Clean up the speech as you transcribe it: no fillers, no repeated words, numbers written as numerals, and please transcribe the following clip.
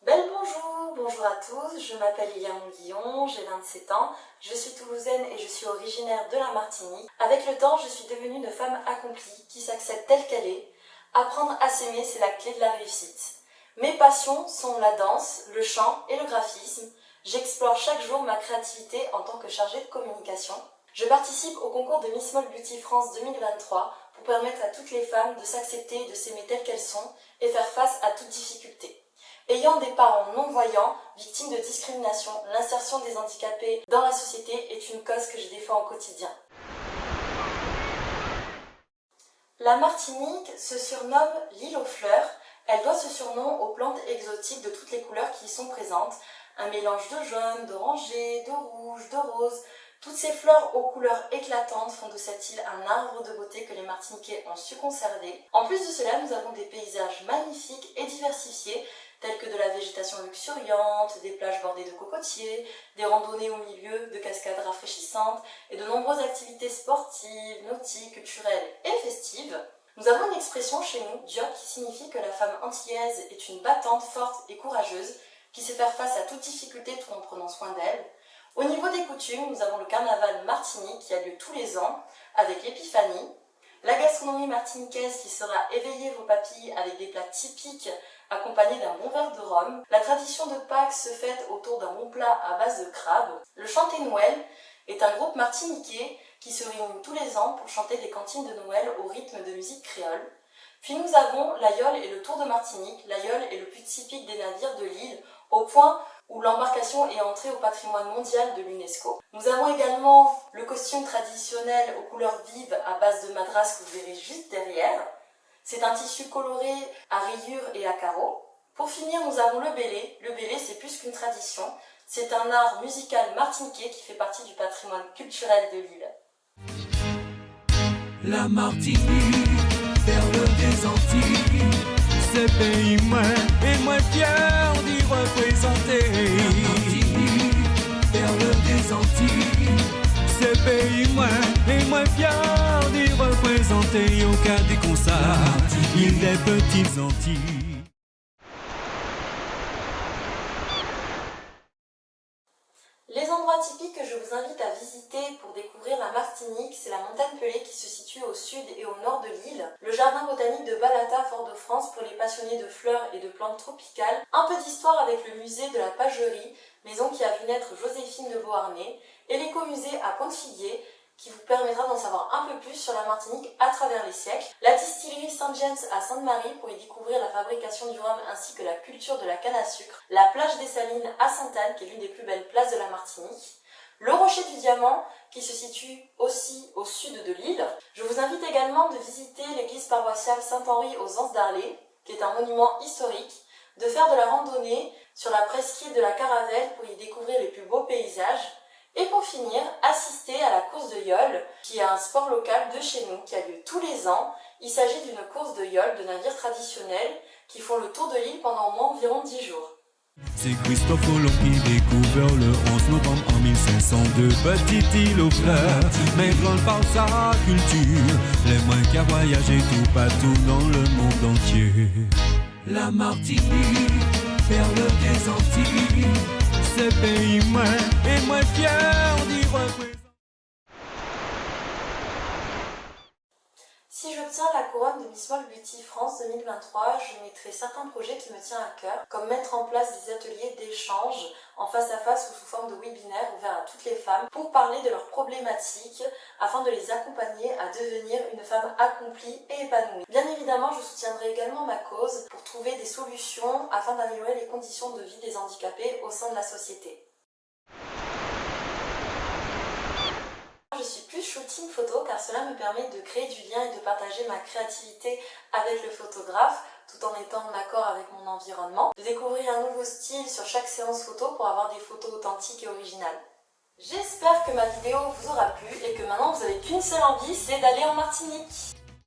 Belle bonjour, bonjour à tous, je m'appelle Liliane Guillon, j'ai 27 ans, je suis toulousaine et je suis originaire de la Martinique. Avec le temps, je suis devenue une femme accomplie qui s'accepte telle qu'elle est. Apprendre à s'aimer, c'est la clé de la réussite. Mes passions sont la danse, le chant et le graphisme. J'explore chaque jour ma créativité en tant que chargée de communication. Je participe au concours de Miss Mode Beauty France 2023 pour permettre à toutes les femmes de s'accepter et de s'aimer telles qu'elles sont et faire face à toute difficulté. Ayant des parents non-voyants, victimes de discrimination, l'insertion des handicapés dans la société est une cause que je défends au quotidien. La Martinique se surnomme l'île aux fleurs. Elle doit ce surnom aux plantes exotiques de toutes les couleurs qui y sont présentes. Un mélange de jaune, d'orangé, de rouge, de rose. Toutes ces fleurs aux couleurs éclatantes font de cette île un arbre de beauté que les Martiniquais ont su conserver. En plus de cela, nous avons des paysages magnifiques et diversifiés, telles que de la végétation luxuriante, des plages bordées de cocotiers, des randonnées au milieu de cascades rafraîchissantes et de nombreuses activités sportives, nautiques, culturelles et festives. Nous avons une expression chez nous, diop, qui signifie que la femme antillaise est une battante, forte et courageuse, qui sait faire face à toute difficulté tout en prenant soin d'elle. Au niveau des coutumes, nous avons le carnaval martinique qui a lieu tous les ans avec l'épiphanie, la gastronomie martiniquaise qui saura éveiller vos papilles avec des plats typiques accompagnés d'un bon verre de rhum. La tradition de Pâques se fête autour d'un bon plat à base de crabe. Le Chanté Noël est un groupe martiniquais qui se réunit tous les ans pour chanter des cantines de Noël au rythme de musique créole. Puis nous avons l'aïeul et le Tour de Martinique. L'aïeul est le plus typique des navires de l'île, au point où l'embarcation est entrée au patrimoine mondial de l'UNESCO. Nous avons également le costume traditionnel aux couleurs vives à base de madras que vous verrez juste derrière. C'est un tissu coloré à rayures et à carreaux. Pour finir, nous avons le bélé. Le bélé, c'est plus qu'une tradition. C'est un art musical martiniquais qui fait partie du patrimoine culturel de l'île. La Martinique, perle des Antilles, c'est pays moi et moi fier d'y représenter. La Martinique, perle des Antilles, c'est pays moi et moi fier d'y représenter. Au cas des concerts, il des petites Antilles. Les endroits typiques que je vous invite à visiter pour découvrir la Martinique, c'est la montagne Pelée qui se situe au sud et au nord de l'île, le jardin botanique de Balata, Fort-de-France pour les passionnés de fleurs et de plantes tropicales, un peu d'histoire avec le musée de la Pagerie, maison qui a vu naître Joséphine de Beauharnais, et l'écomusée à Pont-de-Figuier, qui vous permettra d'en savoir un peu plus sur la Martinique à travers les siècles, la distillerie Saint-James à Sainte-Marie pour y découvrir la fabrication du rhum ainsi que la culture de la canne à sucre, la plage des Salines à Sainte-Anne qui est l'une des plus belles places de la Martinique, le rocher du Diamant qui se situe aussi au sud de l'île. Je vous invite également de visiter l'église paroissiale Saint-Henri aux Anses d'Arlay, qui est un monument historique, de faire de la randonnée sur la presqu'île de la Caravelle pour y découvrir les plus beaux paysages. Et pour finir, assister à la course de yole, qui est un sport local de chez nous, qui a lieu tous les ans. Il s'agit d'une course de yole de navires traditionnels qui font le tour de l'île pendant au moins environ 10 jours. C'est Christophe Colomb qui découvert le 11 novembre en 1502 petite île aux fleurs, mais grande par sa culture, les moins qui a voyagé tout partout dans le monde entier. La Martinique, perle des Antilles, c'est pays moi et moi fier d'y représenter. Si j'obtiens la couronne de Miss World Beauty France 2023, je mettrai certains projets qui me tiennent à cœur, comme mettre en place des ateliers d'échange en face à face ou sous forme de webinaire ouverts à toutes les femmes pour parler de leurs problématiques afin de les accompagner à devenir une femme accomplie et épanouie. Bien évidemment, je soutiendrai également ma cause pour trouver des solutions afin d'améliorer les conditions de vie des handicapés au sein de la société. Je suis plus shooting photo car cela me permet de créer du lien et de partager ma créativité avec le photographe tout en étant en accord avec mon environnement, de découvrir un nouveau style sur chaque séance photo pour avoir des photos authentiques et originales. J'espère que ma vidéo vous aura plu et que maintenant vous n'avez qu'une seule envie, c'est d'aller en Martinique.